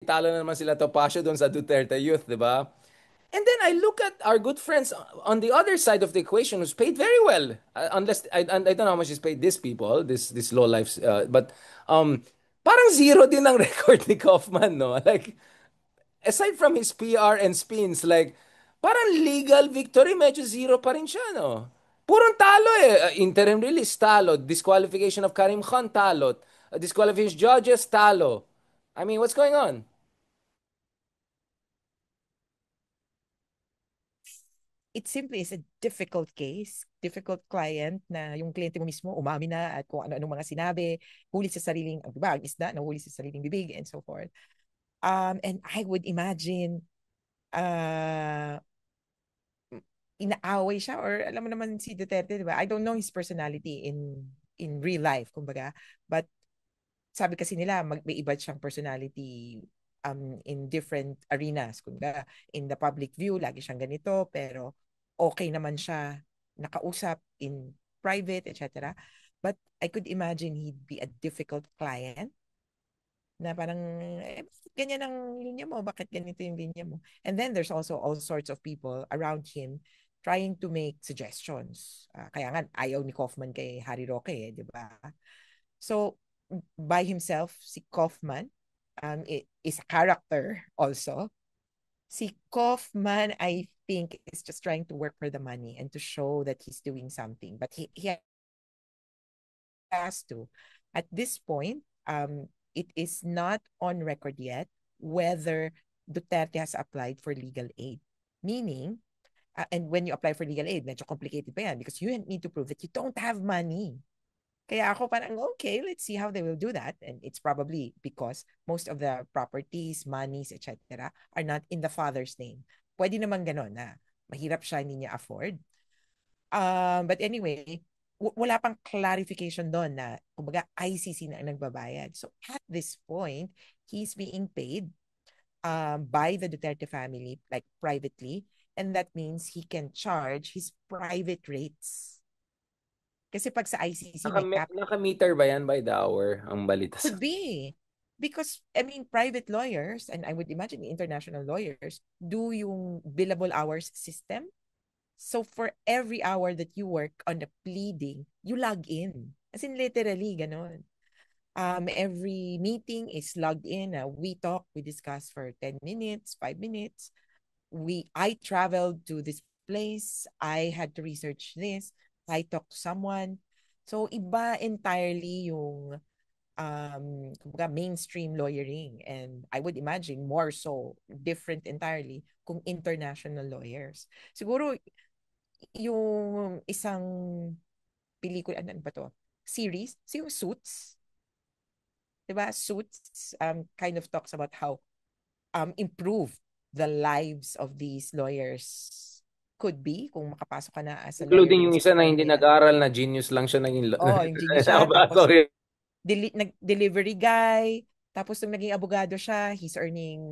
talo na naman sila Topacio doon sa Duterte Youth, di ba? And then I look at our good friends on the other side of the equation who's paid very well. Unless I don't know how much is paid these people, this low lives, but um parang zero din ang record ni Kaufman, no? Like aside from his PR and spins, like parang legal victory medyo zero pa rin siya, no? Purong talo eh. Interim release, talo. Disqualification of Karim Khan, talo. Disqualification judges, talo. I mean, what's going on? It simply is a difficult case, difficult client na yung kliyente mo mismo umamin na at kung ano-anong mga sinabi, huli sa sariling, di ba, ang isda na huli sa sariling bibig and so forth. And I would imagine uh, inaaway siya or alam mo naman si Duterte, di ba? I don't know his personality in real life, kumbaga. But sabi kasi nila, may iba siyang personality in different arenas. Kumbaga, in the public view, lagi siyang ganito, pero okay naman siya nakausap in private, etc. But I could imagine he'd be a difficult client na parang, bakit ganyan ang linya mo? Bakit ganito yung linya mo? And then there's also all sorts of people around him trying to make suggestions. Kaya nga, ayaw ni Kaufman kay Harry Roque, di ba? So, by himself, si Kaufman is a character also. Si Kaufman, I think, is just trying to work for the money and to show that he's doing something. But he has to. At this point, it is not on record yet whether Duterte has applied for legal aid. Meaning, and when you apply for legal aid, medyo complicated pa yan because you need to prove that you don't have money. Kaya ako parang, okay, let's see how they will do that. And it's probably because most of the properties, monies, etc. are not in the father's name. Pwede naman ganon na mahirap siya, hindi niya afford. But anyway, wala pang clarification doon na, kumbaga, ICC na ang nagbabayad. So at this point, he's being paid by the Duterte family, like privately, and that means he can charge his private rates. Kasi pag sa ICC may cap. Naka-meter ba yan by the hour ang balita sa... Could be. Because, I mean, private lawyers, and I would imagine international lawyers, do yung billable hours system. So for every hour that you work on the pleading, you log in. As in literally, ganon. Every meeting is logged in. We talk, we discuss for 10 minutes, 5 minutes. I traveled to this place. I had to research this. I talked to someone. So iba entirely yung kumbaga mainstream lawyering, and I would imagine more so different entirely kung international lawyers. Siguro yung isang pelikula, ano ba to? Series, yung Suits, 'di ba? Suits kind of talks about how improve the lives of these lawyers could be kung makapasok ka na as a lawyer Including dun yung sa isa na hindi firm na yan. nag-aral na genius lang siya naging... Oh, yung genius siya. Tapos Sorry. delivery guy. Tapos nung naging abogado siya, he's earning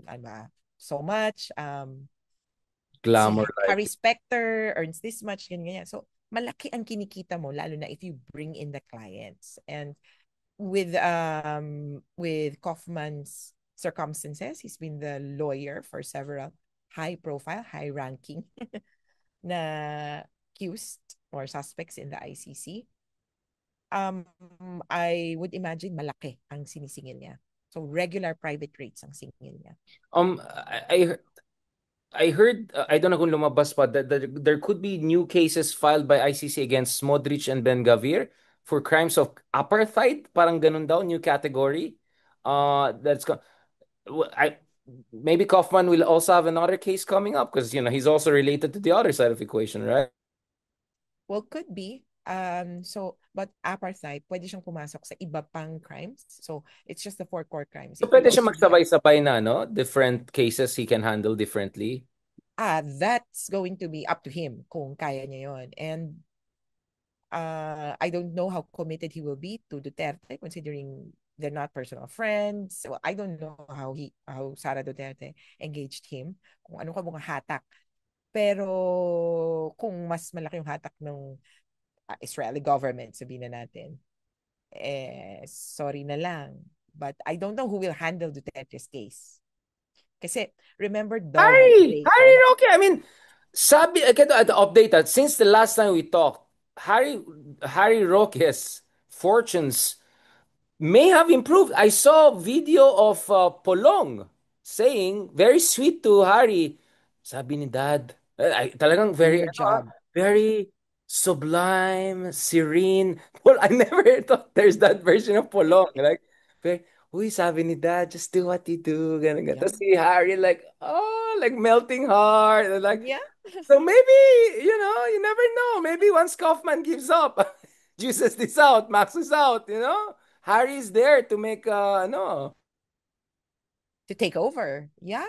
ano ba, so much. Si Glamour Harry life. Specter earns this much, ganyan, ganyan. So, malaki ang kinikita mo, lalo na if you bring in the clients. And with Kaufman's circumstances, he's been the lawyer for several high-profile, high-ranking na accused or suspects in the ICC. I would imagine malaki ang sinisingil niya. So regular private rates ang singil niya. Um, I, I heard, I don't know kung lumabas pa, that there could be new cases filed by ICC against Modric and Ben Gavir for crimes of apartheid. Parang ganun daw, new category. I maybe Kaufman will also have another case coming up because he's also related to the other side of the equation, right? Well, could be. But apartheid, pwede siyang pumasok sa iba pang crimes. So, it's just the four core crimes. So It could pwede siya also be, magsabay-sabay na, no? Different cases he can handle differently. that's going to be up to him kung kaya niya yon. And I don't know how committed he will be to Duterte considering they're not personal friends. So, I don't know how Sara Duterte engaged him. Kung ano ka mga hatak. Pero kung mas malaki yung hatak ng Israeli government, sabihin na natin, sorry na lang. But I don't know who will handle Duterte's case. Kasi remember Dove Harry Jacob? Roque, I mean, sabi, ito, update that, since the last time we talked, Harry Roque's fortunes may have improved. I saw video of Polong saying, very sweet to Harry, sabi ni Dad, talagang Do very, your job. very sublime, serene. Well, I never thought there's that version of Polong. Like, very, uy, sabi ni Dad, just do what you do. Ganun, ganun. Yeah. Tapos si Harry, like, oh, like melting heart. And like, Yeah. so maybe, you never know. Maybe once Kaufman gives up, juices this out, maxes out, Harry's there to make, no. To take over. Yeah,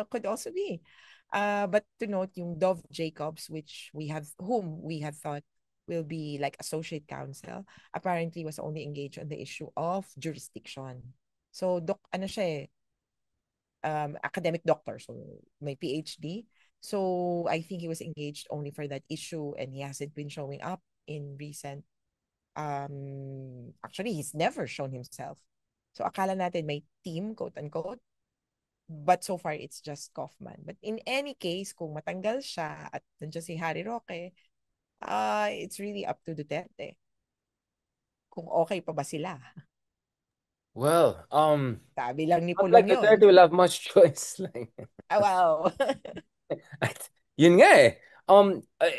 could also be. But to note yung Dove Jacobs, whom we have thought will be like associate counsel, apparently was only engaged on the issue of jurisdiction. So, ano siya academic doctor, so may PhD. So, I think he was engaged only for that issue and he hasn't been showing up in recent actually he's never shown himself. So akala natin may team, quote unquote, but so far it's just Kaufman. But in any case, kung matanggal siya at nandiyan si Harry Roque, it's really up to Duterte. Kung okay pa ba sila. Well, Sabi lang ni not like Pulong yun. Duterte will have much choice. Like, Ah, wow. yun nga eh.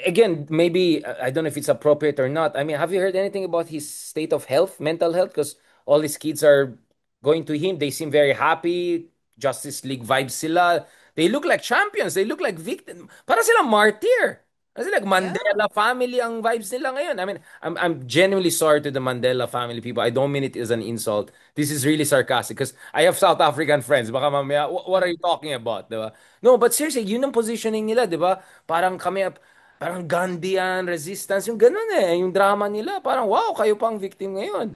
Again, maybe, I don't know if it's appropriate or not. I mean, have you heard anything about his state of health, mental health? Because all his kids are going to him. They seem very happy. Justice League vibes sila. They look like champions. They look like victim. Para sila martyr. Kasi like Yeah. Mandela family ang vibes nila ngayon. I mean, I'm genuinely sorry to the Mandela family people. I don't mean it as an insult. This is really sarcastic because I have South African friends. Baka mamaya, what are Uh, you talking about? Diba? No, but seriously, yun ang positioning nila, di ba? Parang kami, parang Gandhian, resistance, yung ganun eh. Yung drama nila, parang wow, kayo pang victim ngayon.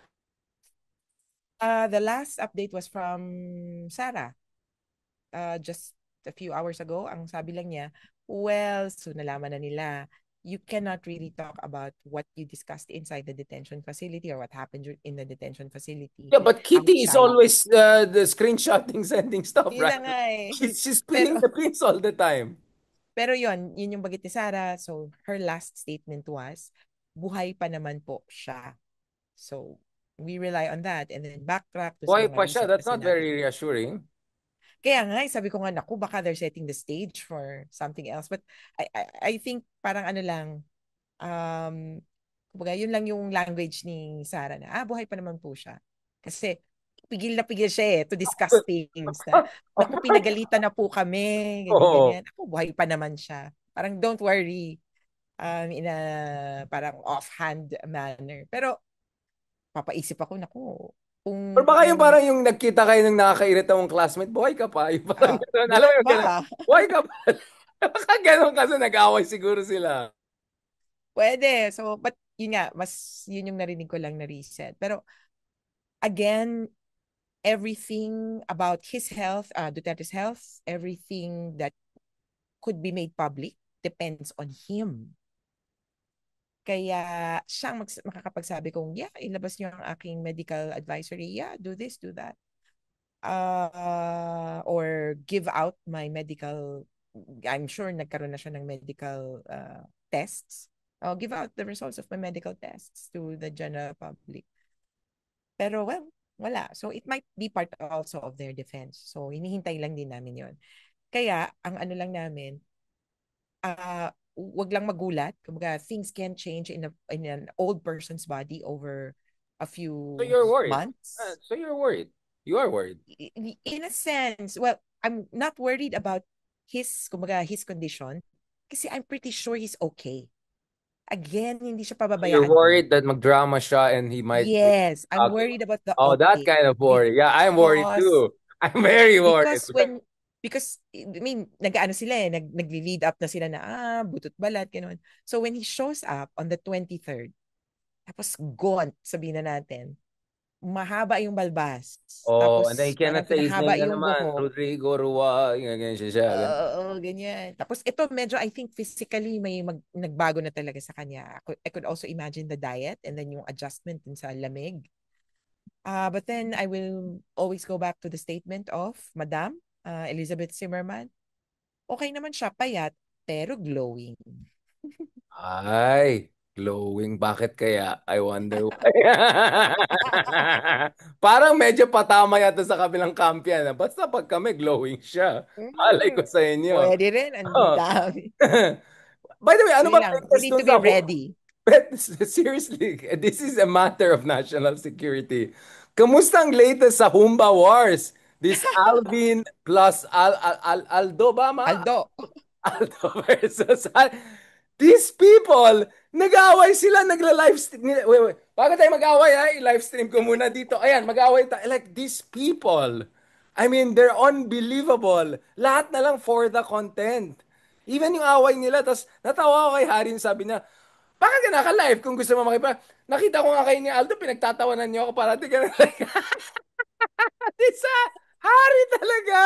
the last update was from Sarah. Just a few hours ago, ang sabi lang niya, well, so nalaman na nila, you cannot really talk about what you discussed inside the detention facility or what happened in the detention facility Yeah, but Kitty is outside. always the screenshotting, sending stuff, Yun right? na nga eh. She's Pero, spilling the beans all the time. pero yun yung bagit ni Sarah. So, her last statement was, buhay pa naman po siya. So, we rely on that and then backtrack to sa Buhay mga pa siya, recent na that's not sinabi. very reassuring. Kaya nga, sabi ko nga, naku, baka they're setting the stage for something else. But I think parang ano lang, kumbaga, yun lang yung language ni Sarah na, buhay pa naman po siya. Kasi pigil na pigil siya to discuss things na, naku, pinagalitan na po kami, Oo. ganyan-ganyan. Ako, buhay pa naman siya. Parang don't worry, in a parang offhand manner. Pero papaisip ako, naku, Or kung, baka yung parang yung nagkita kayo ng nakakairita mong classmate, buhay ka pa. Yung parang gano'n. Alam mo buhay yung gano'n. pa. Buhay ka pa. Baka gano'n kasi nag-away siguro sila. Pwede. So, but yun nga, yun yung narinig ko lang na reset. Pero, again, everything about his health, Duterte's health, everything that could be made public depends on him. Kaya siyang makakapagsabi kung, yeah, ilabas niyo ang aking medical advisory. Yeah, do this, do that. Or give out my medical, I'm sure nagkaroon na siya ng medical tests. I'll give out the results of my medical tests to the general public. Pero well, wala. So it might be part also of their defense. So hinihintay lang din namin yon. Kaya ang ano lang namin, wag lang magulat. Kumbaga, things can change in an old person's body over a So few you're worried. months. So you're worried. You are worried. In a sense, well, I'm not worried about kumbaga, his condition kasi I'm pretty sure he's okay. Again, hindi siya So you're pababayaan to. worried that magdrama siya and he might. Yes, I'm Okay. worried about the Oh, that okay. kind of worry. Yeah, I'm worried Because too. I'm very worried. because I mean, nag-ano sila nagli-lead up na sila na butot balat ganun. So when he shows up on the 23rd, tapos gaunt, sabihin na natin, mahaba yung balbas. Oh, and then he Tapos parang cannot say his name pinahaba na yung naman. buhok. Rodrigo Rua. Ganyan siya. Ganun. Oo, ganyan. Tapos ito medyo I think physically may nagbago na talaga sa kanya. I could also imagine the diet and then yung adjustment dun sa lamig. But then I will always go back to the statement of Madam Elizabeth Zimmerman. Okay naman siya, payat, pero glowing. Ay, glowing. Bakit kaya? I wonder why. Parang medyo patama yata sa kabilang kamp yan. Basta pag kami, glowing siya. Malay ko Mm, sa inyo. pwede rin, ang Oh. dami. By the way, ano Yun ba lang, we latest need dun to be sa ready. But seriously, this is a matter of national security. Kamusta ang latest sa Humba Wars? This Alvin plus Aldo ba, ma? Aldo. Aldo versus these people, nag-away sila, nagla-live stream. Wait, wait. Bago tayo mag-away, ha? I-live stream ko muna dito. Ayan, mag-away tayo. Like, these people, I mean, they're unbelievable. Lahat na lang for the content. Even yung away nila, tapos natawa ko kay Harin, sabi niya, bakit ka naka-live kung gusto mo makipa? Nakita ko nga kayo ni Aldo, pinagtatawanan niyo ako para di ka na like, Isa, Hari talaga!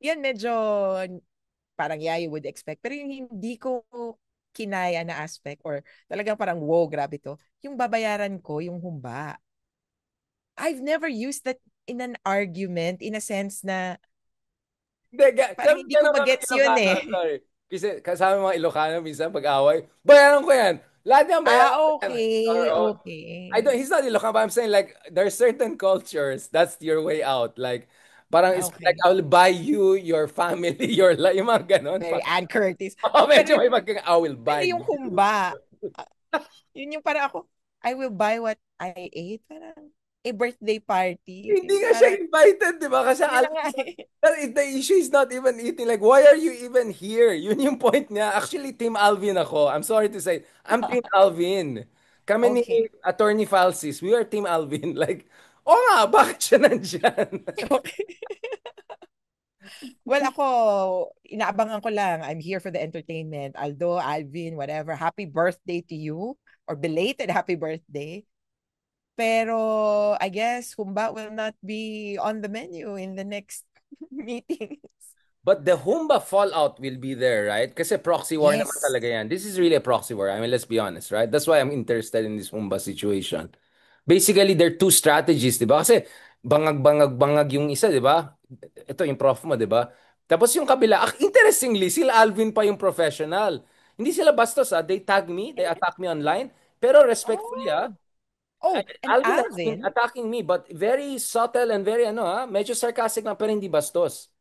Yan medyo parang yeah, you would expect. Pero yung hindi ko kinaya na aspect or talagang parang wow, grabe to. Yung babayaran ko, yung humba. I've never used that in an argument in a sense na Hindi, parang kami hindi ko ganun kami magets yun Ilocano, eh. sorry. Kasi kasama mga Ilocano, minsan pag-away, bayaran ko yan. Lahat yan, bayaran ko yan. Okay, Or, I don't, okay. he's not Ilocano, but I'm saying like, there are certain cultures, that's your way out. Like, parang it's like, Okay. I'll buy you, your family, your life, yung mga ganon. Very Ann Curtis. Oh, Pero, medyo may pagka, I will pero buy yung you. humba, ah, yun yung parang ako, I will buy what I ate. Parang a birthday party. Hindi nga siya Parang, invited, di ba? Kasi yun na nga eh. the issue is not even eating. Like, why are you even here? Yun yung point niya. Actually, Team Alvin ako. I'm sorry to say. I'm Team Alvin. Kami ni Okay. Attorney Falsis, we are Team Alvin. Like, oh nga, bakit siya nandyan? Okay. Well, ako, inaabangan ko lang. I'm here for the entertainment. Aldo, Alvin, whatever. Happy birthday to you. Or belated happy birthday. Pero, I guess, Humba will not be on the menu in the next meetings. But the Humba fallout will be there, right? Kasi proxy war naman Yes. talaga yan. This is really a proxy war. I mean, let's be honest, right? That's why I'm interested in this Humba situation. Basically, there are two strategies, di ba? Kasi bangag-bangag-bangag yung isa, di ba? Ito yung prof mo, di ba? Tapos yung kabila, interestingly, sila Alvin pa yung professional. Hindi sila bastos, ah. They tag me, they attack me online. Pero respectfully, ah, Oh. Oh, and Alvin has been Alvin, attacking me, but very subtle and very, ano, ah, medyo sarcastic lang, pero hindi bastos.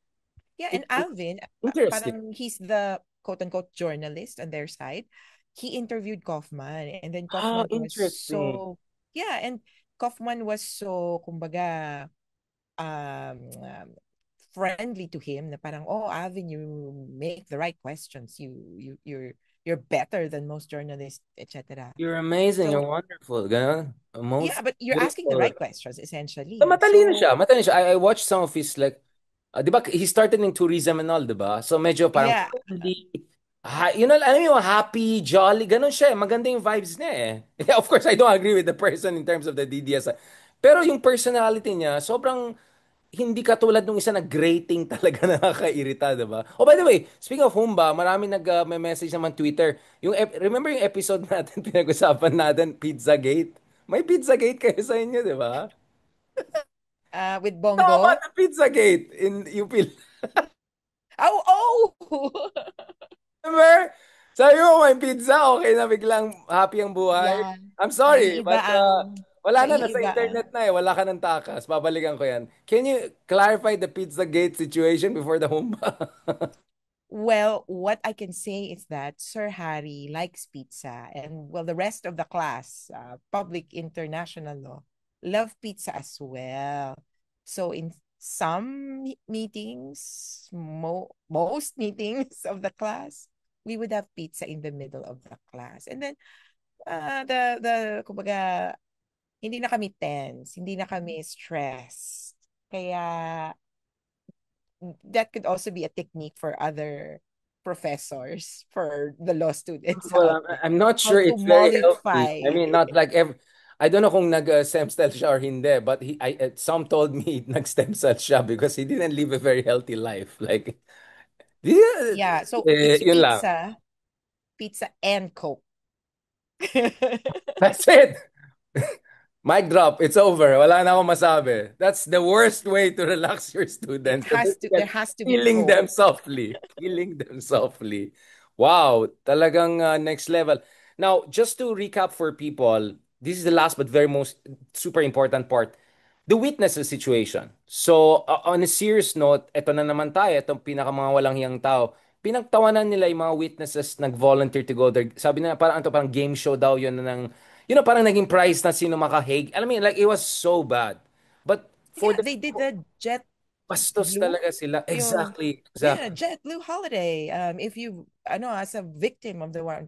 yeah, and Alvin, Interesting. parang he's the quote-unquote journalist on their side. He interviewed Kaufman, and then Ah, Kaufman was interesting. so, yeah, and Kaufman was so, kumbaga, um, friendly to him na parang, oh, Alvin, you make the right questions. You're better than most journalists, etc. You're amazing. You're So, wonderful. Ganon. yeah, Most but you're asking the beautiful. right questions, essentially. Matalino So, siya. Matalino siya. I watched some of his like, di ba, he started in tourism and all, di ba? So medyo parang yeah, friendly. You know, alam mo, happy, jolly, ganun siya eh. Maganda yung vibes niya eh. Of course, I don't agree with the person in terms of the DDS. Pero yung personality niya, sobrang hindi katulad nung isa na grating talaga nakakairita, di ba? Oh, by the way, speaking of Humba, marami may message naman Twitter. Remember yung episode natin, pinag-usapan natin, Pizzagate? May Pizzagate kayo sa inyo, di ba? with How about Bongo. the Pizzagate in UP? Oh, oh! Remember? Sabi mo, may pizza, okay na biglang happy ang buhay. Yeah. I'm sorry, Naiiba but ang wala na, nasa naiiba ang internet na eh. Wala ka ng takas. Babalikan ko yan. Can you clarify the Pizzagate situation before the Humba? Well, what I can say is that Sir Harry likes pizza, and well, the rest of the class, public international law, love pizza as well. So in some meetings, most meetings of the class, we would have pizza in the middle of the class, and then the kumbaga, hindi na kami tense, hindi na kami stressed. Kaya that could also be a technique for other professors, for the law students Well, out there. I'm not How sure to it's very healthy. I mollify. mean, not like I don't know kung nag-stem cell siya or hindi, but some told me nag-stem cell siya because he didn't live a very healthy life. Like, yeah, Yeah, so it's yun lang. pizza, pizza and Coke. That's it. Mic drop. It's over. Wala na akong masabi. That's the worst way to relax your students. So There basically, has to be killing flow. them softly. Killing them softly. Wow. Talagang next level. Now, just to recap for people, this is the last but very most super important part. The witnesses situation. So, on a serious note, eto na naman tayo, itong pinaka mga walang hiyang tao. Pinagtawanan nila yung mga witnesses nag-volunteer to go there. Sabi na parang ano to, parang game show daw yun ng parang naging prize na sino maka-Hague. Alam mo yun, like, it was so bad. But for Yeah, the they did the bastos JetBlue. talaga sila. Yung, Exactly, yeah, exactly. JetBlue holiday. If you, ano, as a victim of the war.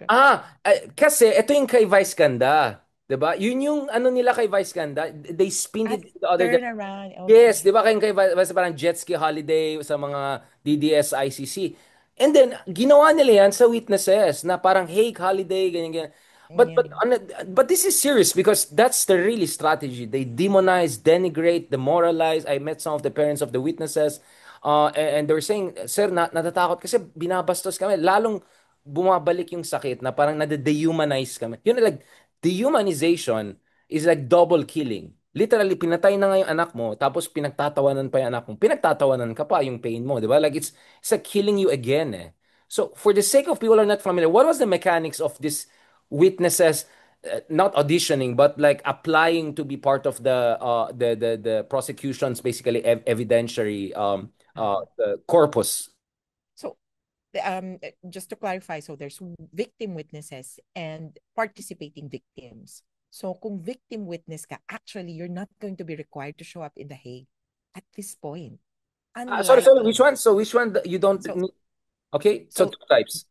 Kasi ito yung kay Vice Ganda. 'Di ba? Yun yung ano nila kay Vice Ganda. They spinned At it to the other. turn around. Yes, di Okay. ba kay basta parang jet ski holiday sa mga DDS ICC. And then ginawa nila yan sa witnesses na parang hey holiday ganyan ganyan. But Yeah. but but this is serious because that's the really strategy. They demonize, denigrate, demoralize. I met some of the parents of the witnesses and they're saying, "Sir, natatakot kasi binabastos kami." Lalong bumabalik yung sakit na parang nade-dehumanize kami. Like dehumanization is like double killing. Literally, pinatay na nga yung anak mo, tapos pinagtatawanan pa yung anak mo. Pinagtatawanan ka pa yung pain mo, di ba? Like, it's like killing you again, eh. So, for the sake of people who are not familiar, what was the mechanics of this witnesses, not auditioning, but like applying to be part of the prosecution's basically evidentiary the corpus? So, just to clarify, so there's victim witnesses and participating victims. So, kung victim witness ka, actually, you're not going to be required to show up in The Hague at this point. Sorry, Unlike which one? So, which one you don't so need? Okay, so so two types.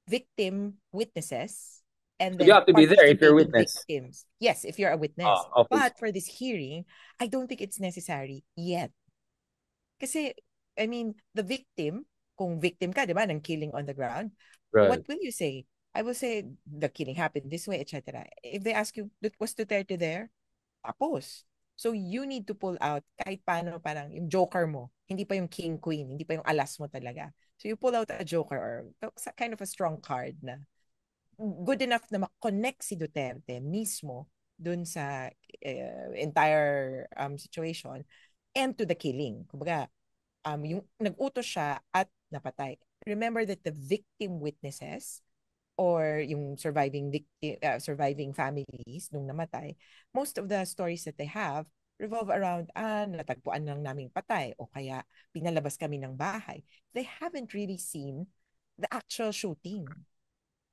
victim witnesses and So you then have to be there if you're a participating witness. victims. Yes, if you're a witness. Oh, okay. But for this hearing, I don't think it's necessary yet. Kasi, I mean, the victim, kung victim ka, di ba, ng killing on the ground, what Right. will you say? I will say, the killing happened this way, etc. If they ask you, was Duterte there? Tapos. So, you need to pull out kahit paano parang yung joker mo. Hindi pa yung king, queen. Hindi pa yung alas mo talaga. So, you pull out a joker or kind of a strong card na good enough na makonnect si Duterte mismo dun sa entire situation and to the killing. Kumbaga, yung nag-utos siya at napatay. Remember that the victim witnesses or yung surviving families nung namatay, most of the stories that they have revolve around, natagpuan lang naming patay o kaya pinalabas kami ng bahay. They haven't really seen the actual shooting.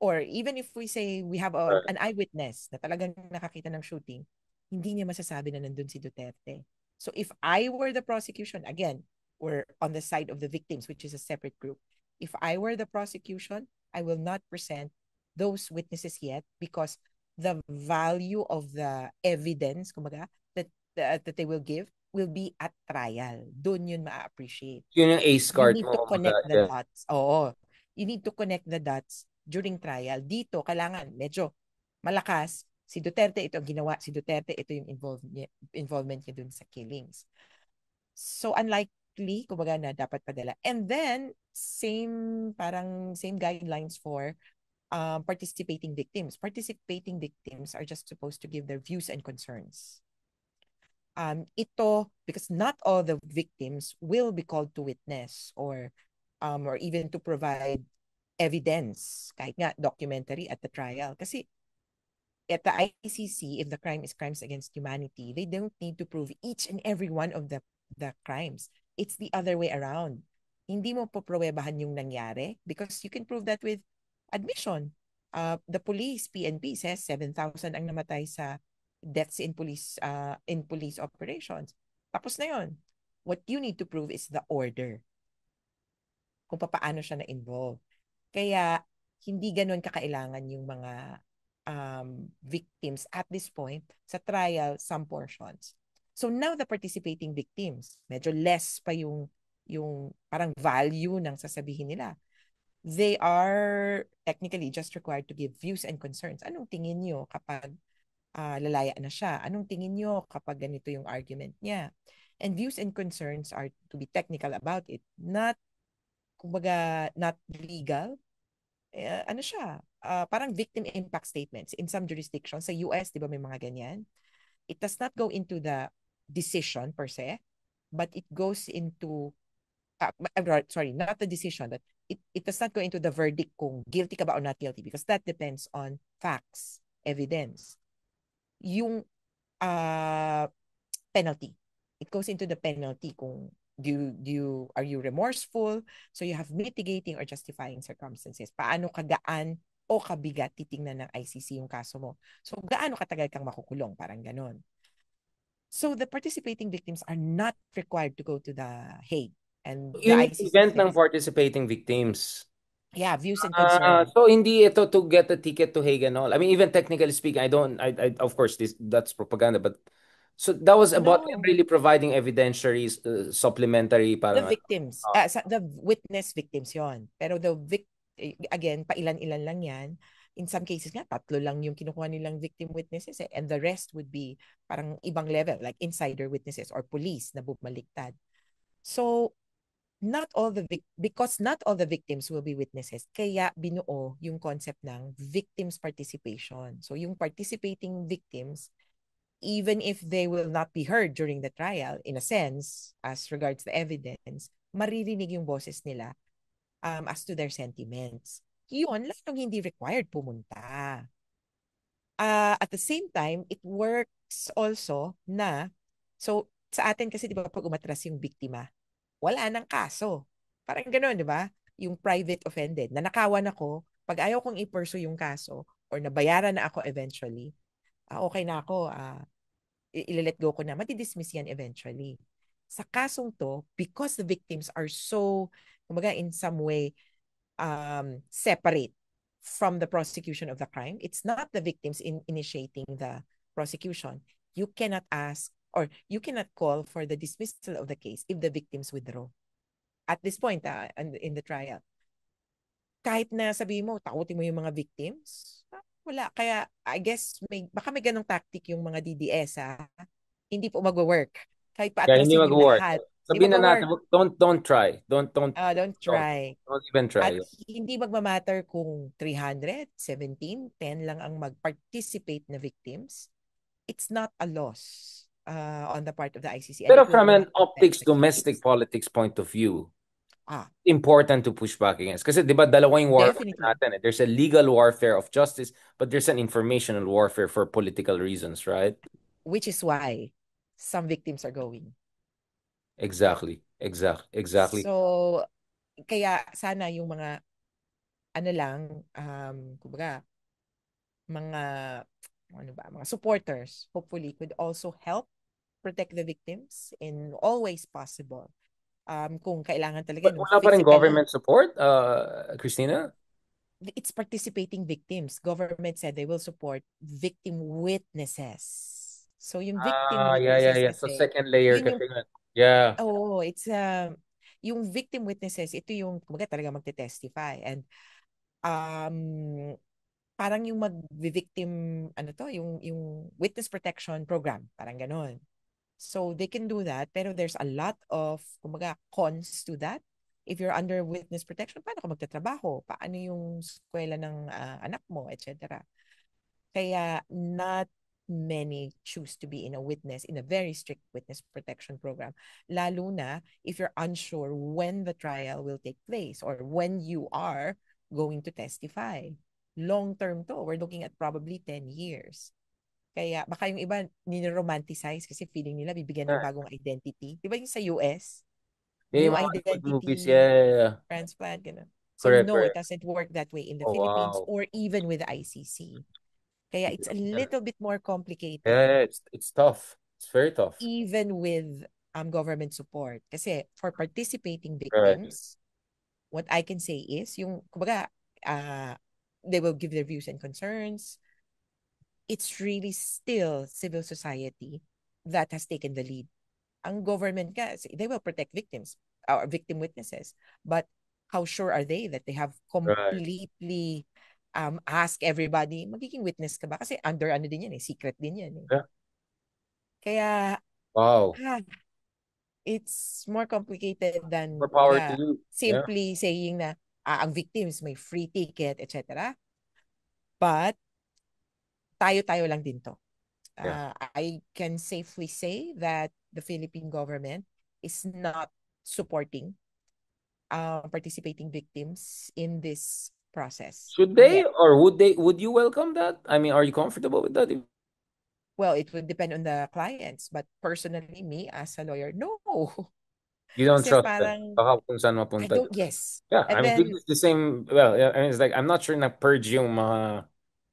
Or even if we say we have Right. an eyewitness na talagang nakakita ng shooting, hindi niya masasabi na nandun si Duterte. So if I were the prosecution, again, we're on the side of the victims, which is a separate group. If I were the prosecution, I will not present those witnesses yet because the value of the evidence, kumbaga, that they will give will be at trial. Doon yun ma-appreciate. Yun yung ace You card need to mo. connect the Yeah. dots. Oo. You need to connect the dots during trial. Dito, kailangan medyo malakas. Si Duterte, ito ang ginawa. Si Duterte, ito yung involvement niya dun sa killings. So, unlikely, kumbaga na dapat padala. And then, same guidelines for participating victims. Participating victims are just supposed to give their views and concerns. Ito, because not all the victims will be called to witness or even to provide evidence, kahit nga documentary at the trial. Kasi at the ICC, if the crime is crimes against humanity, they don't need to prove each and every one of the crimes. It's the other way around. Hindi mo popruwebahan yung nangyari because you can prove that with admission. The police, PNP, says 7,000 ang namatay sa deaths in police operations. Tapos na yon. What you need to prove is the order. Kung paano siya na-involve. Kaya, hindi ganun kakailangan yung mga victims at this point. Sa trial, some portions. So now the participating victims, medyo less pa yung parang value ng sasabihin nila. They are technically just required to give views and concerns. Anong tingin nyo kapag lalaya na siya? Anong tingin nyo kapag ganito yung argument niya? And views and concerns are to be technical about it. Kumbaga, not legal. Ano siya? Parang victim impact statements. In some jurisdictions, sa US, di ba may mga ganyan? It does not go into the decision per se, but it goes into, sorry, not the decision, but it does not go into the verdict kung guilty ka ba or not guilty, because that depends on facts, evidence. Yung penalty. It goes into the penalty kung are you remorseful? So you have mitigating or justifying circumstances. Paano kagaan o kabigat titingnan ng ICC yung kaso mo. So gaano katagal kang makukulong, parang ganon. So the participating victims are not required to go to the Hague. And the Yun yung ICC event ng says, participating victims. yeah, views and concerns. So hindi ito to get a ticket to Hague and all. I mean, even technically speaking, I of course that's propaganda, but so that was about them No, really providing evidentiaries, supplementary, the parang, victims, the witness victims yon. Pero again, pailan-ilan lang yan. In some cases nga, 3 lang yung kinukuha nilang victim witnesses eh. And the rest would be parang ibang level, like insider witnesses or police na bumaliktad. So, because not all the victims will be witnesses, kaya binuo yung concept ng victims participation. So, yung participating victims, even if they will not be heard during the trial, in a sense, as regards the evidence, maririnig yung boses nila as to their sentiments. Yun, lalong hindi required pumunta. At the same time, it works also na, so sa atin kasi, di ba, pag umatras yung biktima, wala nang kaso. Parang gano'n, di ba? Yung private offended. Nanakawan ako, pag ayaw kong i-pursue yung kaso, or nabayaran na ako eventually, okay na ako, i-let go ko na, matidismiss yan eventually. Sa kasong to, because the victims are so, kumbaga, in some way, separate from the prosecution of the crime, it's not the victims initiating the prosecution. You cannot ask, or you cannot call for the dismissal of the case if the victims withdraw. At this point, in the trial, kahit na sabihin mo, takutin mo yung mga victims, wala. Kaya, I guess, baka may ganong tactic yung mga DDS, hindi po mag-work. Kahit yeah, hindi paatrasin yung mag-work. lahat, hindi Sabihin na natin, mag-work. don't try. Don't Don't, try. don't even At try. hindi magmamatter kung 300, 17, 10 lang ang mag-participate na victims. It's not a loss on the part of the ICC, and Pero it will from an not affect optics, the domestic case. politics point of view, Ah, important to push back against. Kasi di ba dalawa yung warfare definitely. natin eh. There's a legal warfare of justice, but there's an informational warfare for political reasons, right? Which is why some victims are going. Exactly. So, kaya sana yung mga, ano lang, kumbaga, mga, ano ba, mga supporters, hopefully, could also help protect the victims in all ways possible. Kung kailangan talaga But nung wala pa rin physically, government support, Christina? it's participating victims. Government said they will support victim witnesses. So yung victim witnesses Yeah. So kasi, second layer yun yung, kasi yun. Yeah. oh, it's, yung victim witnesses, ito yung, kumbaga talaga magte-testify. And, um, parang yung mag-victim, ano to, yung witness protection program, parang ganon. So they can do that, pero there's a lot of, kumbaga, cons to that. If you're under witness protection, paano ka magtatrabaho? Paano yung eskwela ng anak mo, etc. Kaya not many choose to be in a witness, in a very strict witness protection program. Lalo na if you're unsure when the trial will take place or when you are going to testify. Long term to, we're looking at probably 10 years. Kaya baka yung iba nino-romanticize kasi feeling nila bibigyan ng Yeah. bagong identity. Di ba yung sa US? Yung New mga Hollywood movies, yeah, identity, yeah. transplant, gano'n. So no, it Correct. doesn't work that way in the Oh, Philippines wow. or even with the ICC. Kaya it's a little bit more complicated, It's tough. It's very tough. even with government support. Kasi for participating Correct. victims, what I can say is, yung, kumbaga, uh, they will give their views and concerns. It's really still civil society that has taken the lead. Ang government kasi, they will protect victims or victim witnesses. But how sure are they that they have Right. completely ask everybody, magiging witness ka ba? Kasi under ano din yan eh, secret din yan eh. Yeah. Kaya, Wow. ah, it's more complicated More than power to kumbaga, you. Yeah. simply saying na ang victims may free ticket, etc. But tayo-tayo lang din to. Yeah. I can safely say that the Philippine government is not supporting participating victims in this process Should they, yet. or would you welcome that? I mean, are you comfortable with that? Well, it would depend on the clients, but personally, me as a lawyer, no. You don't Kasi trust them. parang, Baka kung saan I mapunta. don't, yes. Yeah, And I mean, this then, is the same. Well, yeah, I mean, it's like I'm not sure na purge yung mga,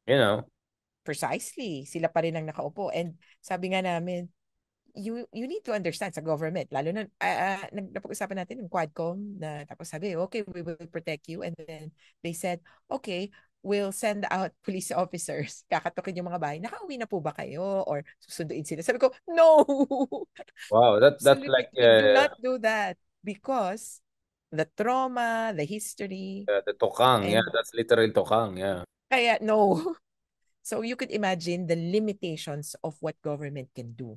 you know. precisely, sila pa rin ang nakaupo. And sabi nga namin, you need to understand sa government, lalo na, napag-usapan natin yung Quadcom na tapos sabi, okay, we will protect you. And then they said, okay, we'll send out police officers. Kakatukin yung mga bahay. Nakauwi na po ba kayo? Or susunduin sila? Sabi ko, no! Wow, that's Absolutely, like we do not do that because the trauma, the history, the tokang. Yeah, and that's literal tokang. Yeah. kaya no. So you could imagine the limitations of what government can do.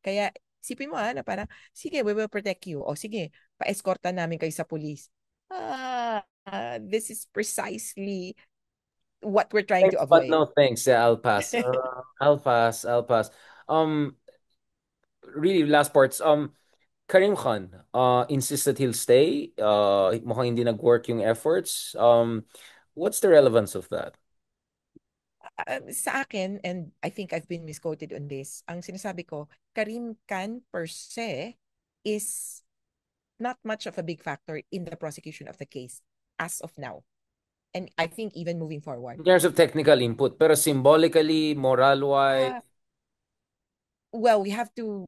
Kaya sipin mo na parang, sige, we will protect you. O sige, pa-escorta namin kayo sa police. This is precisely what we're trying to Thanks, but avoid. no thanks. Yeah, I'll pass. I'll pass. I'll pass. Um, really, last parts. Karim Khan, insisted he'll stay. Mukhang hindi nag-work yung efforts. What's the relevance of that? Sa akin, and I think I've been misquoted on this, ang sinasabi ko, Karim Khan per se is not much of a big factor in the prosecution of the case as of now. And I think even moving forward. In terms of technical input, pero symbolically, moral-wise, Uh, well, we have to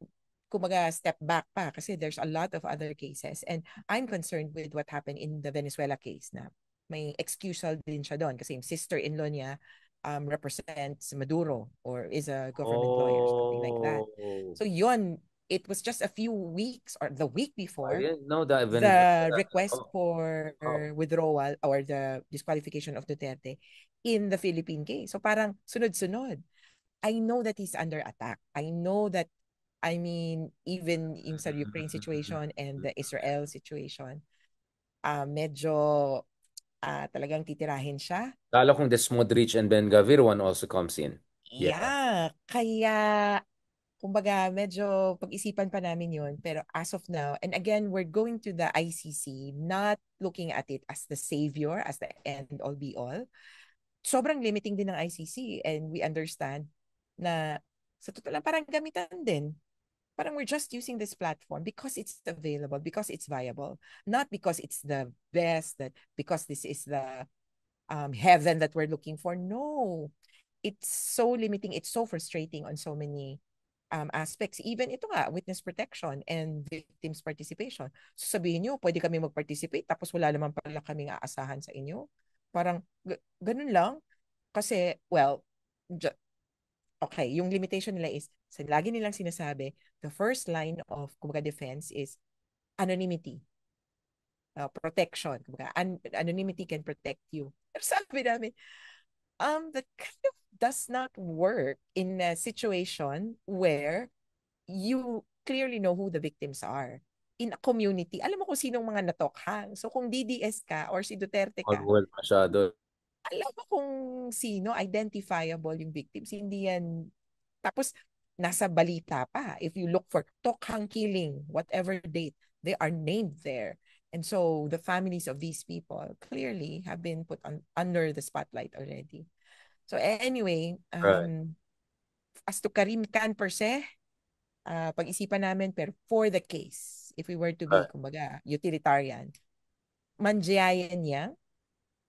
kumaga step back pa kasi there's a lot of other cases and I'm concerned with what happened in the Venezuela case na may excusal din siya doon kasi yung sister-in-law niya represents Maduro or is a government lawyer, something like that. oh, So yon, it was just a few weeks or the week I before didn't know that the Venezuela. request Oh, for oh. withdrawal or the disqualification of Duterte in the Philippine case. So parang sunod-sunod. I know that he's under attack. I know that, I mean, even in sa Ukraine situation and the Israel situation, medyo talagang titirahin siya. Lalo kung the Smodrich and Ben Gavir one also comes in. Yeah. Yeah, kaya kumbaga medyo pag-isipan pa namin yun. Pero as of now, and again, we're going to the ICC, not looking at it as the savior, as the end all be all. Sobrang limiting din ng ICC and we understand na sa totoo lang parang gamitan din. Parang we're just using this platform because it's available, because it's viable, not because it's the best, that because this is the heaven that we're looking for. No, it's so limiting, it's so frustrating on so many aspects. Even ito nga, witness protection and victims participation. So sabihin nyo, pwede kami mag-participate tapos wala naman pala kaming aasahan sa inyo. Parang ganun lang. Kasi, well, okay, yung limitation nila is, lagi nilang sinasabi, the first line of kumbaga defense is anonymity, protection. Kumbaga, anonymity can protect you. Pero sabi namin, that kind of does not work in a situation where you clearly know who the victims are. In a community, alam mo kung sinong mga natokhang. So kung DDS ka or si Duterte All ka, world masyado. alam mo kung sino, identifiable yung victims. Hindi yan. Tapos, nasa balita pa. If you look for Tokhang killing, whatever date, they are named there. And so, the families of these people clearly have been put under the spotlight already. So, anyway, Right. as to Karim Khan per se, pag-isipan namin, pero for the case, if we were to be, Right. kumbaga, utilitarian, manjayan niya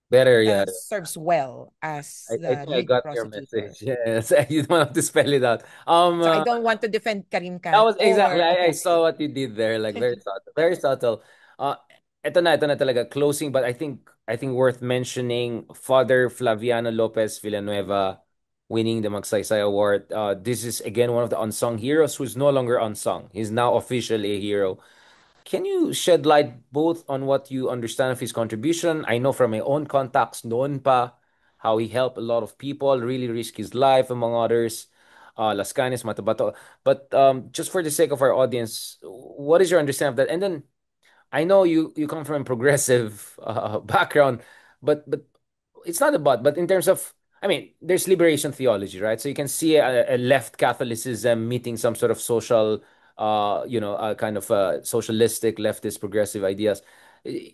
Better, yeah. serves well as I the think I lead got your prosecutor. message. Yes, you don't have to spell it out. So I don't want to defend Karim That Khan was exactly. or I Ocote. saw what you did there. Like very subtle, very subtle. Uh, ito na talaga closing. But I think worth mentioning. Father Flaviano Lopez Villanueva winning the Magsaysay Award. This is again one of the unsung heroes who's no longer unsung. He's now officially a hero. Can you shed light both on what you understand of his contribution? I know from my own contacts, noon pa, how he helped a lot of people, really risk his life, among others. Las Cañas, Matabato. But just for the sake of our audience, what is your understanding of that? And then I know you come from a progressive background, but it's not about. But in terms of I mean, there's liberation theology, right? So you can see a left Catholicism meeting some sort of social, kind of socialistic, leftist, progressive ideas.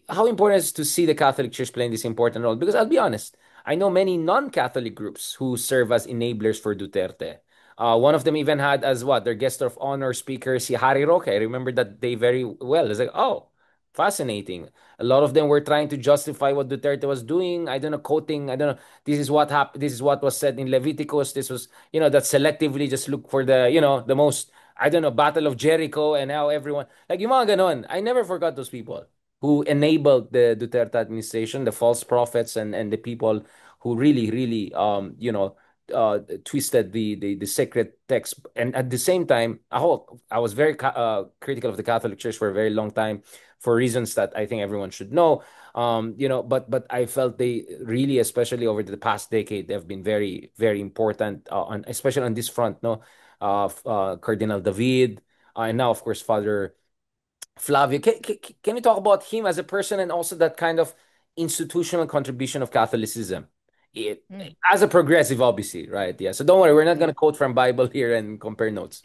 How important is to see the Catholic Church playing this important role? Because I'll be honest, I know many non-Catholic groups who serve as enablers for Duterte. One of them even had as what their guest of honor speaker, si Harry Roque. I remember that day very well. It's like, oh, fascinating. A lot of them were trying to justify what Duterte was doing. I don't know, quoting, I don't know, this is what happened, this is what was said in Leviticus, this was, that selectively just look for the, the most, I don't know, Battle of Jericho, and how everyone, like yung mga ganon. I never forgot those people who enabled the Duterte administration, the false prophets, and the people who really, really, twisted the sacred text. And at the same time, I was very critical of the Catholic Church for a very long time, for reasons that I think everyone should know. But I felt they really, especially over the past decade, they've been very, very important, on especially on this front. No, Cardinal David, and now of course Father Flavio. Can you talk about him as a person, and also that kind of institutional contribution of Catholicism? It, Hmm. as a progressive, obviously, right? Yeah. So don't worry, we're not Yeah. gonna quote from Bible here and compare notes.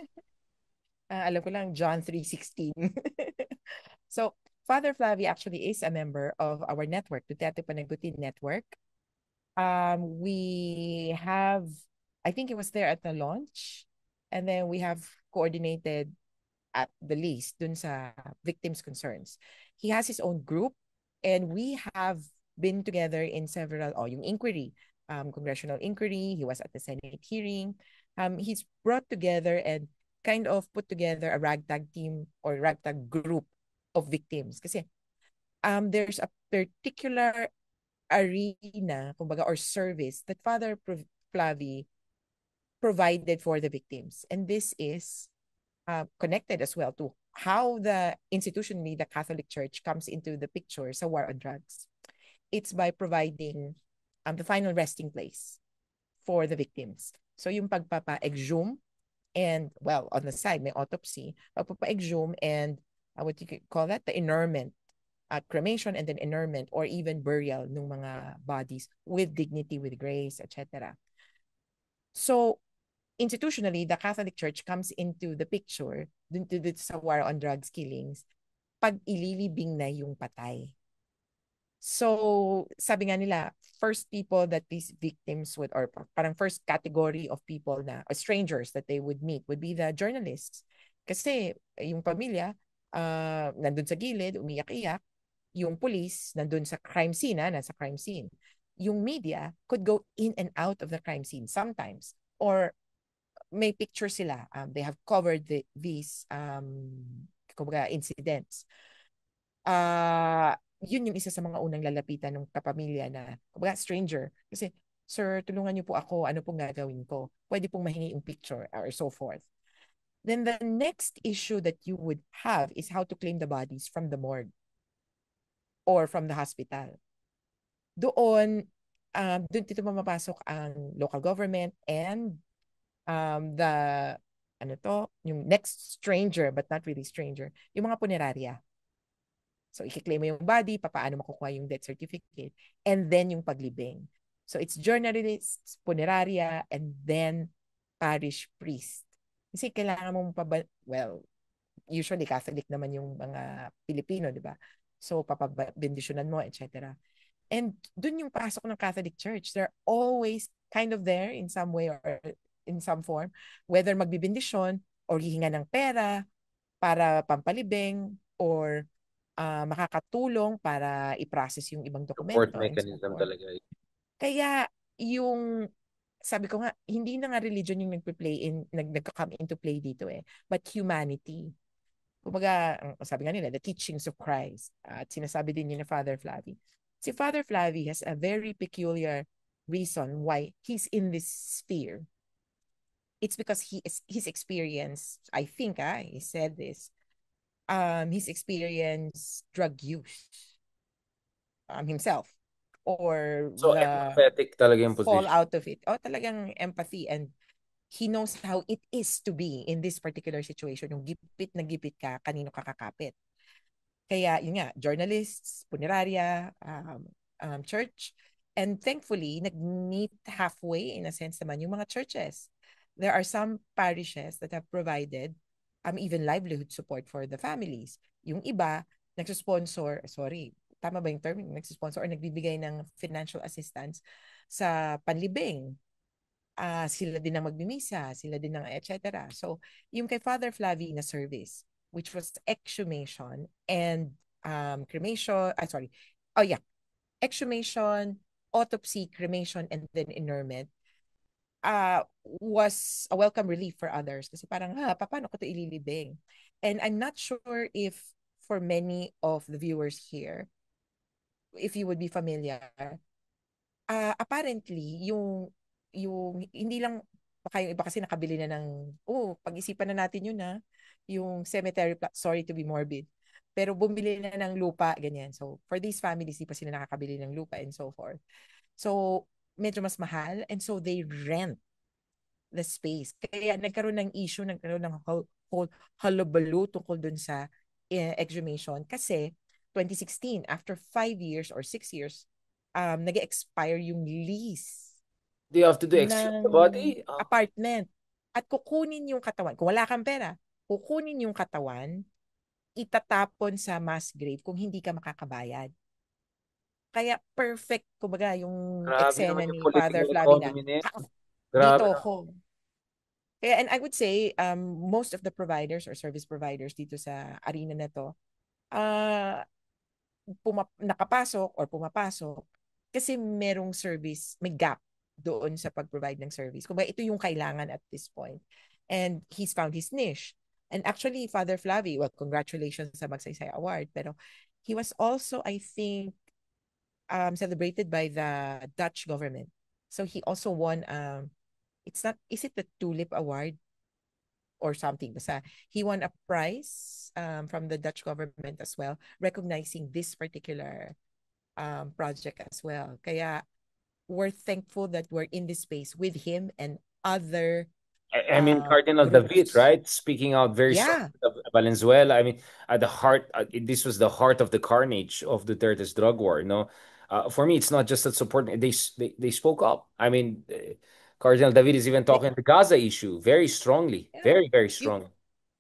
Alam ko lang, John 3:16. So, Father Flavi actually is a member of our network, the Duterte Panagutin Network. We have, I think it was there at the launch, and then we have coordinated at the least dun sa victims' concerns. He has his own group, and we have been together in several, yung inquiry, congressional inquiry. He was at the Senate hearing. He's brought together and kind of put together a ragtag team or ragtag group of victims. Kasi there's a particular arena, kumbaga, or service that Father Flavi provided for the victims. And this is connected as well to how the institutionally the Catholic Church comes into the picture sa war on drugs. It's by providing the final resting place for the victims. So yung pagpapa-exhume and, well, on the side, may autopsy, pagpapa-exhume and what you could call that, the inurement, cremation and then inurement or even burial ng mga bodies with dignity, with grace, etc. So, institutionally, the Catholic Church comes into the picture dun to sa war on drugs killings pag ililibing na yung patay. So, sabi nga nila, first people that these victims would, or parang first category of people na, or strangers that they would meet would be the journalists. Kasi yung pamilya, nandun sa gilid, umiyak-iyak. Yung police, nandun sa crime scene, nasa crime scene. Yung media could go in and out of the crime scene sometimes. Or may picture sila. They have covered these kumbaga, incidents. Yun yung isa sa mga unang lalapitan ng kapamilya na, kumbaga, stranger. Kasi, sir, tulungan niyo po ako, ano pong gagawin ko? Pwede pong mahingi yung picture or so forth. Then the next issue that you would have is how to claim the bodies from the morgue or from the hospital. Doon, doon dito mamapasok ang local government and the, ano to, yung next stranger, but not really stranger, yung mga punerarya. So, i-claim mo yung body, paano makukuha yung death certificate, and then yung paglibing. So, it's journalists, punerarya, and then parish priest. Kasi kailangan mong well, usually Catholic naman yung mga Pilipino, di ba? So, papabendisyonan mo, etc. And dun yung pasok ng Catholic Church. They're always kind of there in some way or in some form, whether magbibindisyon or hihinga ng pera para pampalibing or makakatulong para i-process yung ibang Support dokumento and so mechanism forth. talaga. Kaya yung sabi ko nga, hindi na nga religion yung nagka-come into play dito eh, but humanity. Kumbaga, sabi nga nila, the teachings of Christ. At sinasabi din yun ni Father Flavi. Si Father Flavi has a very peculiar reason why he's in this sphere. It's because his experience, I think, he said this, his experience drug use himself or So the empathetic talaga yung position. fallout of it. O talagang empathy and he knows how it is to be in this particular situation. Yung gipit na gipit ka, kanino ka kakapit. Kaya yun nga, journalists, punerarya, church, And thankfully, nag-meet halfway in a sense naman yung mga churches. There are some parishes that have provided even livelihood support for the families. Yung iba, nagsusponsor, sorry, tama ba yung term? Nagsusponsor or nagbibigay ng financial assistance sa panlibing. Sila din ang magmimisa, sila din ang etc. So, yung kay Father Flavi na service, which was exhumation and cremation, sorry, oh yeah, exhumation, autopsy, cremation, and then interment, was a welcome relief for others. Kasi parang, paano ko ito ililibing? And I'm not sure if for many of the viewers here, if you would be familiar, apparently, yung hindi lang, baka yung iba kasi nakabili na ng, pag-isipan na natin yun yung cemetery plot, sorry to be morbid, pero bumili na ng lupa, ganyan. So, for these families, di pa sila nakakabili ng lupa and so forth. So, medyo mas mahal and so they rent the space. Kaya nagkaroon ng issue, nagkaroon ng whole hullabaloo tungkol dun sa exhumation kasi 2016, after 5 years or 6 years, nag-expire yung lease Do you have to do exhume ng the body? Oh, apartment. At kukunin yung katawan. Kung wala kang pera, kukunin yung katawan, itatapon sa mass grave kung hindi ka makakabayad. Kaya perfect, kumbaga, yung grabe eksena naman yung ni Father political Flavina. economy nito. Dito Grabe. ako. Kaya, and I would say, most of the providers or service providers dito sa arena na to, uh, nakapasok or pumapasok kasi merong service, may gap doon sa pag-provide ng service. Kung ito yung kailangan at this point. And he's found his niche. And actually, Father Flavi, well, congratulations sa Magsaysay Award, pero he was also, I think, celebrated by the Dutch government. So he also won, it's not, is it the Tulip Award or something? Basta he won a prize from the Dutch government as well, recognizing this particular project as well. Kaya we're thankful that we're in this space with him and other I mean, Cardinal David, groups. right? Speaking out very Yeah. strongly of Valenzuela. I mean, at the heart, this was the heart of the carnage of Duterte's drug war. For me, it's not just that support. They spoke up. I mean, Cardinal David is even talking the Gaza issue very strongly, Yeah. very, very You, strongly.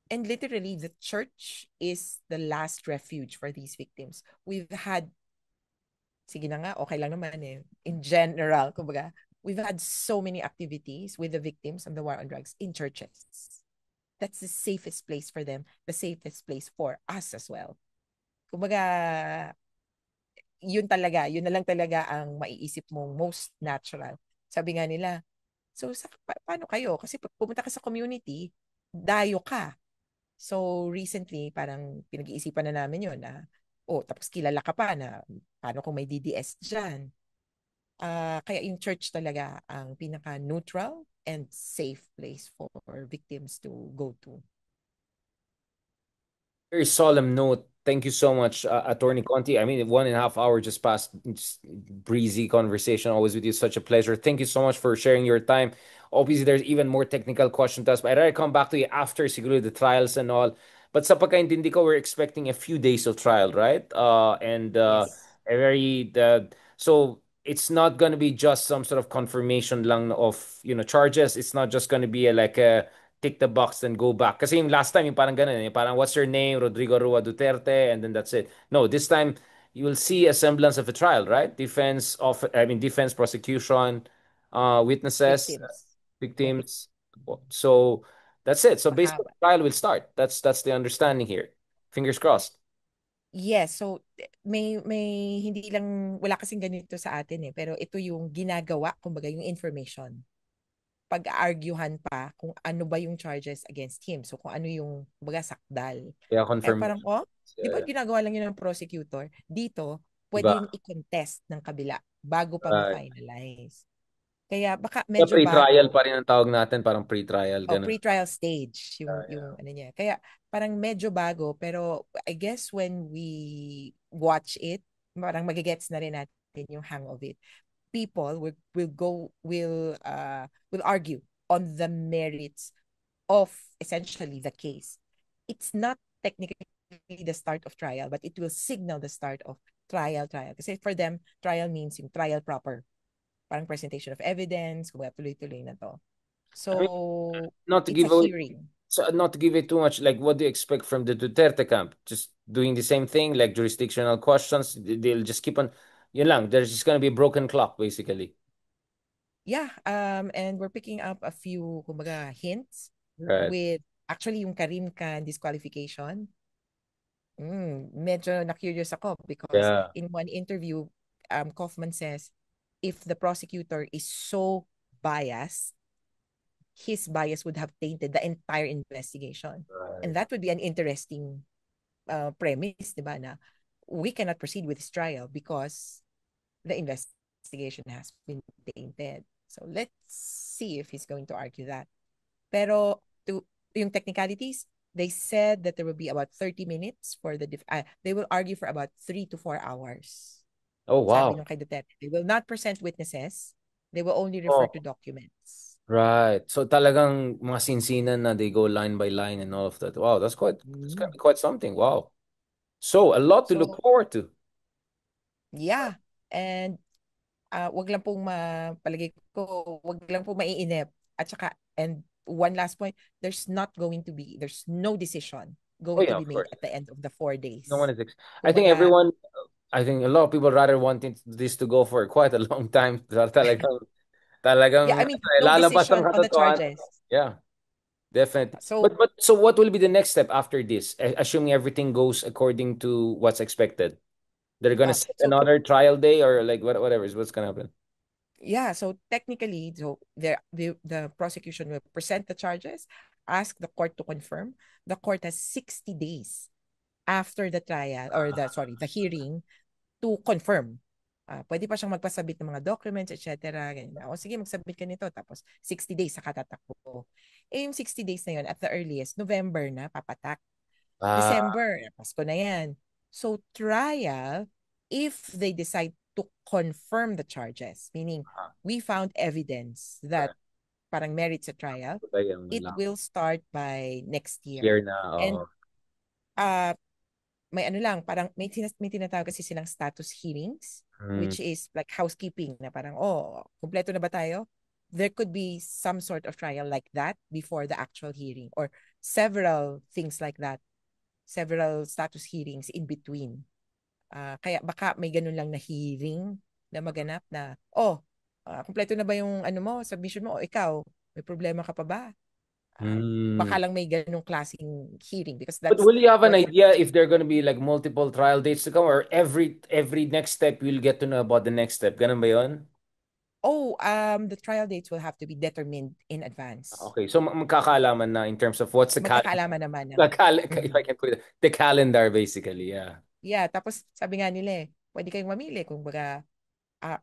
and literally, the church is the last refuge for these victims. We've had, sige na nga, okay lang naman in general, kumbaga, we've had so many activities with the victims of the war on drugs in churches. That's the safest place for them, the safest place for us as well. Kumbaga, yun na lang talaga ang maiisip mong most natural. Sabi nga nila, so paano kayo? Kasi pag pumunta ka sa community, dayo ka. So recently, parang pinag-iisipan na namin yun na, tapos kilala ka pa na paano kung may DDS dyan. Kaya yung church talaga ang pinaka-neutral and safe place for victims to go to. Very solemn note. Thank you so much, Attorney Conti. I mean, 1.5 hours just passed. Just breezy conversation always with you. Such a pleasure. Thank you so much for sharing your time. Obviously, there's even more technical questions to us, but I'd rather come back to you after siguro the trials and all. But sa pagkaintindi ko, we're expecting a few days of trial, right? And Yes. a very so it's not going to be just some sort of confirmation lang of charges. It's not just going to be like a tick the box and go back. Kasi yung last time, yung parang ganun, parang what's your name, Rodrigo Rua Duterte, and then that's it. No, this time you will see a semblance of a trial, right? Defense, prosecution, witnesses, Victims. victims. So that's it. So basically, Mahaba. the trial will start. That's the understanding here. Fingers crossed. Yes, so may hindi lang, wala kasing ganito sa atin pero ito yung ginagawa, kumbaga yung information. Pag-arguhan pa kung ano ba yung charges against him. So kung ano yung, kumbaga, sakdal. Yeah, Kaya parang, confirmation. di ba Yeah, ginagawa lang yun ng prosecutor? Dito, pwede iba. yung i-contest ng kabila bago pa Right. ma-finalize. Kaya baka The medyo pre-trial bago pa rin ang tawag natin, parang pre-trial, o ganun. pre-trial stage yung Yeah. ano niya. Kaya parang medyo bago pero I guess when we watch it, parang magigets na rin natin yung hang of it. People will argue on the merits of essentially the case. It's not technically the start of trial, but it will signal the start of trial. Kasi for them, trial means yung trial proper. Parang presentation of evidence, kung tuloy-tuloy na to. I mean, So, not to it's a give away, hearing. so not to give it too much, like what do you expect from the Duterte camp? Just doing the same thing, like jurisdictional questions. They'll just keep on, yun lang. There's just gonna be a broken clock, basically. Yeah, and we're picking up a few, kumbaga, hints Right. with actually yung Karim Khan disqualification. Medyo na-curious ako because Yeah. in one interview, Kaufman says if the prosecutor is so biased, his bias would have tainted the entire investigation. And Right. that would be an interesting premise, di ba, na we cannot proceed with this trial because the investigation has been tainted. So let's see if he's going to argue that. Pero yung technicalities, they said that there will be about 30 minutes for they will argue for about 3 to 4 hours. Oh, Sabi wow. nung kay Duterte, they will not present witnesses. They will only refer to Oh, documents. right. So talagang mga sinsinan na they go line by line and all of that. Wow, that's gonna Mm. be quite something. Wow. So a lot to look So, forward to. yeah. And wag lang pong palagay ko, wag lang pong maiinip. At saka, and one last point, there's no decision Oh going to yeah, be of made course. at the end of the 4 days. No one is. I think Kumbaga, everyone. I think a lot of people rather wanting this to go for quite a long time. yeah, I Talagang mean, no lalabas ang decision on the katotohanan. charges. Yeah, definitely. So, But so what will be the next step after this? Assuming everything goes according to what's expected. They're gonna set so another trial day or like whatever is what's gonna happen. yeah, so technically, so the prosecution will present the charges, ask the court to confirm. The court has 60 days after the trial or the hearing to confirm. Pwede pa siyang magpasabit ng mga documents, etc. Ganyan. O sige, magsabit ka nito. Tapos 60 days sa tatakbo. Yung 60 days na yun, at the earliest, November na, papatak. Ah, December, Pasko na yan. So trial, if they decide to confirm the charges, meaning we found evidence that right. parang merits a trial, Bayang it lang. will start by next year. Year na. And Oo. uh, may ano lang, parang may tinatawag kasi silang status hearings, Hmm. which is like housekeeping na parang, oh, kumpleto na ba tayo? There could be some sort of trial like that before the actual hearing or several things like that, several status hearings in between. Kaya baka may ganun lang na hearing na maganap na, oh, kumpleto na ba yung ano mo, submission mo, o ikaw, may problema ka pa ba? Hmm. Baka lang may ganung klaseng hearing because But that's will you have an what idea if there are going to be like multiple trial dates to come, or every next step you'll get to know about the next step? Ganun ba yun? the trial dates will have to be determined in advance. Okay, so magkakaalaman na in terms of what's the Magkakaalaman naman na. if I can put it, the calendar basically, yeah. Yeah, tapos sabi nga nila pwede kayong mamili kung baga,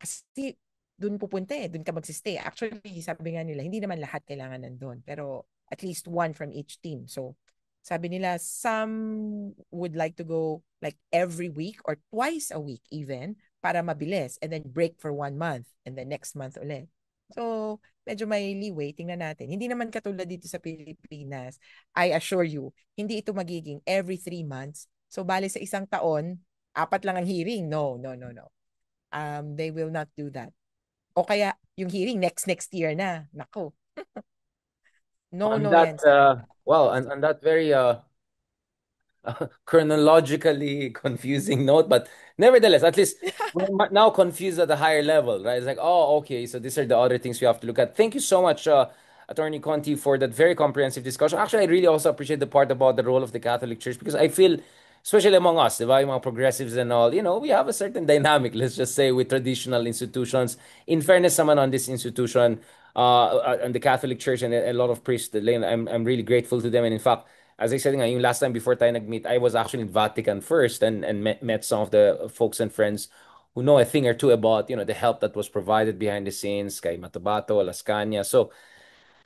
kasi dun pupunta dun ka magsistay. Actually, sabi nga nila, hindi naman lahat kailangan nandun, pero at least one from each team. So, sabi nila, some would like to go like every week or twice a week even para mabilis and then break for 1 month and then next month ulit. So, medyo may leeway. Tingnan natin. Hindi naman katulad dito sa Pilipinas. I assure you, hindi ito magiging every 3 months. So, bale sa isang taon, 4 lang ang hearing. No, no, no, no. They will not do that. O kaya, yung hearing next year na. Nako. No, On no that yan sa well, policy. on that very chronologically confusing note, but nevertheless, at least we're now confused at a higher level, right? It's like, oh, okay, so these are the other things we have to look at. Thank you so much, Attorney Conti, for that very comprehensive discussion. Actually, I really also appreciate the part about the role of the Catholic Church because I feel, especially among us, diba, yung mga progressives and all, we have a certain dynamic, let's just say, with traditional institutions. In fairness naman on this institution, and the Catholic Church and a lot of priests, I'm really grateful to them. And in fact, as I said nga, yung last time before tayo nag-meet, I was actually in Vatican first and met some of the folks and friends who know a thing or two about, the help that was provided behind the scenes, kay Matabato, Las Cañas. So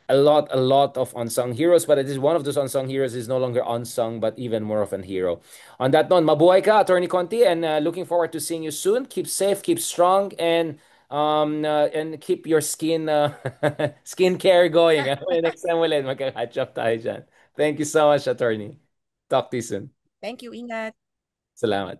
a lot of unsung heroes, but it is one of those unsung heroes is no longer unsung, but even more of an hero. On that note, mabuhay ka, Attorney Conti, and looking forward to seeing you soon. Keep safe, keep strong, and keep your skincare going. Next time ulit, magka-catch up tayo dyan. Thank you so much, Attorney. Talk to you soon. Thank you, ingat. Salamat.